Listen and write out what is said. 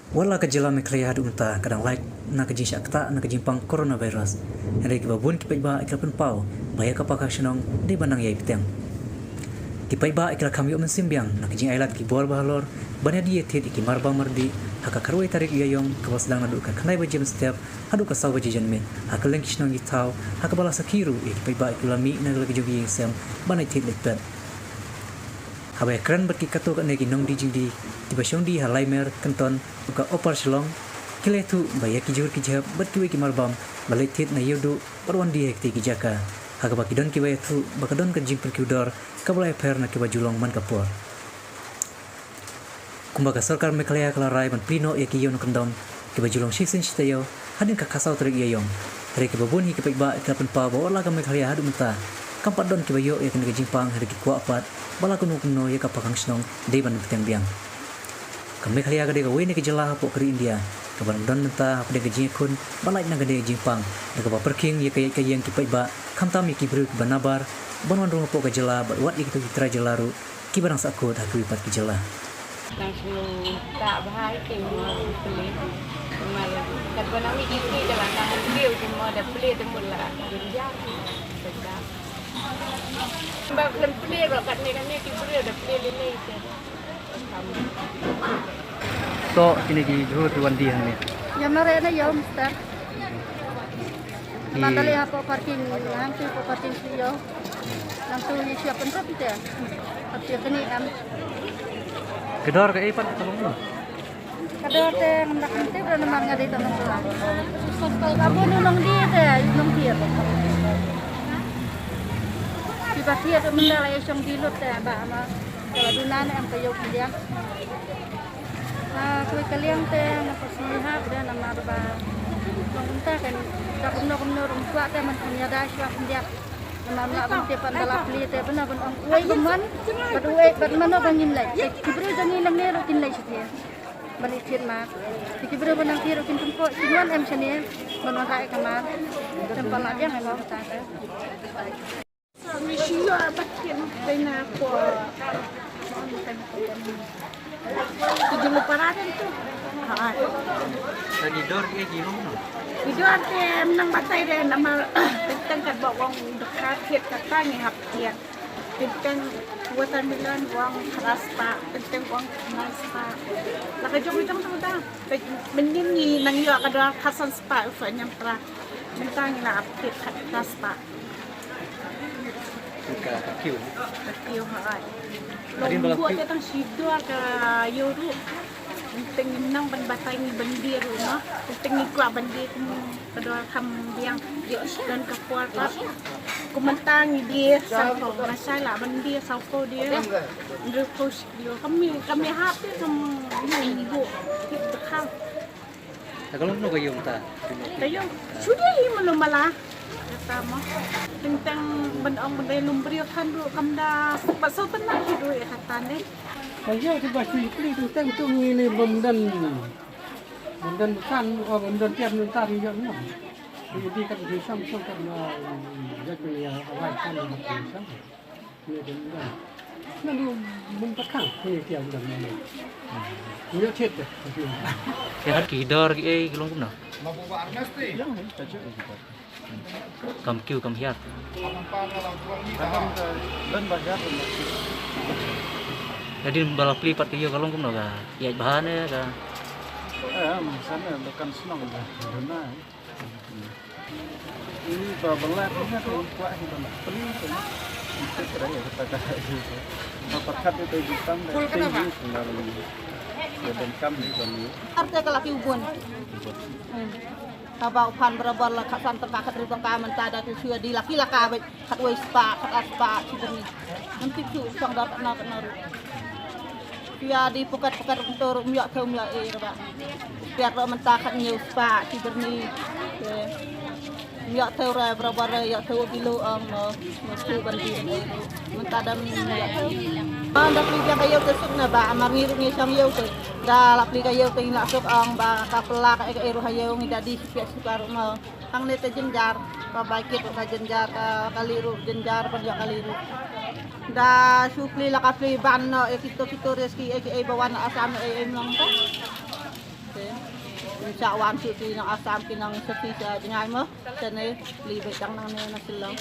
Wala ka jela me klaya hadu unta kadang like na ka jin syakta na ka jin pang coronavirus. Henry ki babun ki paiba ikla pen pau baya ka pakak shenong di banang yai piteng. Ki paiba ikla kami men simbiang na ka jin ailat ki bor bahalor banya dia tet ki marba mardi haka karwai tarik yayong ka wasdang na du ka kanai ba jem step hadu ka saw ba jijan men haka leng ki shenong ki tau haka bala sakiru ki paiba ikla mi na lagi jogi sem banai tet lepet. Habai keren berki kato ka negi nong di jindi tiba syong di halai mer kenton uka opar shlong kile tu baya ki jur ki jab berki ki marbam balai tit na yodu parwan di hekti ki jaka haga baki don ki baya tu baka don ka jing perki udor ka balai per na ki bajulong man kapur kumbaga sarkar meklaya kala rai ban plino ya ki yon kendon ki bajulong shisin shitayo hadin ka kasau terik yayong hari ki babun hi ki pekba ka pen pa bawala ka meklaya hadu menta kampat don ki bayo ya kena jingpang hari ki kwa apat bala kuno ya ka pakang snong dei ban piteng biang kami kali aga dega wene ke jela po kri India ka ban don menta apa dega jingkun balai na gade jingpang dega ba perking ya kay yang ki paiba kamtam ki bru banabar bonwan rong po ka jela ba wat ikitu kitra jelaru ki barang sakut aku ipat ki jela langsung tak bahaya kemana beli malah kalau nak mikir jalan tangan beliau cuma ada beli temu lah berjam sedap bagus beli kalau kat ni kita beli ada beli ni so ini ki juru tuan di hang ni Ya mere na yo mister. Mandali apa parking hang tu parking yo. Nang tu ni siap pen rapi dia. Tapi kini am kedor ka ipat tolong kador te ndak nanti berana manga de tanong tu. Kamu nung di te nung dia. Di batia tu mandala yo song dilut te ba ama. Kalau dunan am kayo dia. Kuwi kaliang te napasniha beda nama ba entah kan dak kumno rum tua te man punya da syah dia nama ban te pandala pli te bena ban ang kuai beman baduai ban mano bangin lai kibru jangi lang ne rutin lai sitia balik tir ma kibru ban tir rutin pun ko sinuan em sene mano rae kamar tempat la dia memang ta te Misio bakin pena ko tujuh paradan tu. lagi dor ke gimong no Video ate nang batay re nama tentang kat bawang dekat kiat kata ni hap kiat. Tentang watermelon wang keras pa, tentang wang keras pa. Laka jong tu dah. Mending ni nang yo kada kasan spa usahanya pra. Tentang ni lah kiat keras pa. ka kiu Kiyo hai. Long buat tentang sidor ke yoru. Tentang nang ban batay ni bandir no. Tentang ni kuat bandir kedua kam yang dia dan kekuatan. Kumentang dia sampo masalah bandir sampo dia. Terus dia kami happy kami ibu kita kau. kalau no ka yung ta Tayo sudah ini malah kata mah tentang benong benda lumbrio kan dulu kamda pasal tenang hidup ya kata ni. Saya tu basi pli tu teng tu ngili bumdan kan bumdan tiap nuntar yo no. Jadi kan di sam kan ya ya awal kan di sam. Ni bumdan. Lalu bumtakang ni tiap bulan ni. Yo chet. ya ki dor ke gelong kumna kam kiu kam hiat Dan bajar jadi balap lipat ke yo kalong kumna ka ya bahane ka sana bukan senang dah. Dona. Ini babelat ni kan kuat hidup. Peli tu. Itu kerana kita kata itu. Pakat itu hitam dan tinggi sebenarnya. Dan kami kami. Arte ka laki ubon. Tabau pan berabal la kasan tengah kat ribang ka man tada tu sia di laki laka bai kat wei spa kat aspa sibeni. Nanti tu sang dat na naru. Dia di pukat-pukat untuk miak ke miak ba. Biar ro man ta kat nyeu spa sibeni. Miak teu ra berabal ya teu kilo mesti bandi. Man tada miak. Anda beli kayo kesuk na ba amangir ni sang yo ke da lapli kayo ke laksuk ang ba kapela ka ero hayo ngi dadi siap sukar mo ang nete jenjar pa baikit ka jenjar ka kaliru jenjar pa ya kaliru da supli la kapli ban no e kito reski e bawan asam e lang ta Sakwan suti ng asam kinang sa tisa dingay mo. Sa ne, libe kang nang na silang.